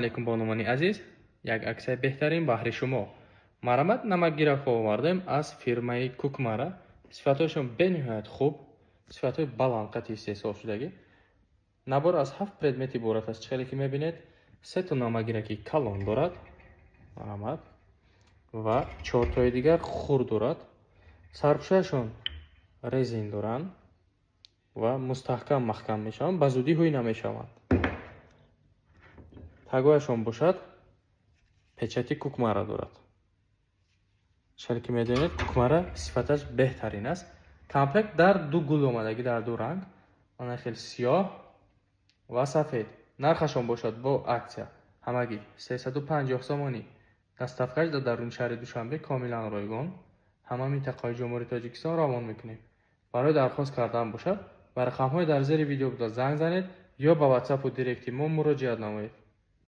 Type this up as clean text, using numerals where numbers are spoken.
علیکم بانوانی عزیز، یک عکس بهترین بهر شما. مرامت نمکگیرک آوردیم از فیرمای کوکمارا. صفاتشون بنهایت خوب، صفات بالان قطعی استحصال شدگی. نبار از 7 предмети iborat است. چخیلی که میبینید 3 تا نمکگیرکی کلان دارد مرامت و 4 تای دیگر خورد دارد. سرپوششون رزین دارند و مستحکم محکم میشوند، به زودی هوی نمیشوند. تگویشون باشد پچتی کوکمارا دارد. شکلی که میدونید کوکمارا صفتش بهترین است. کامپلکت در دو گل اومدگی، در دو رنگ، آن خیلی سیاه و سفید. نرخشون باشد با اکسیا همگی 350 سومانی. دستافکش در درون شهر دوشنبه کاملا رایگان همه منطقه جمهوری تاجیکستان روان میکنیم. برای درخواست کردن باشد بر رقم‌های در زیر ویدیو زنگ زنید یا با واتساپ و دایرکت ما مراجعه نمایید.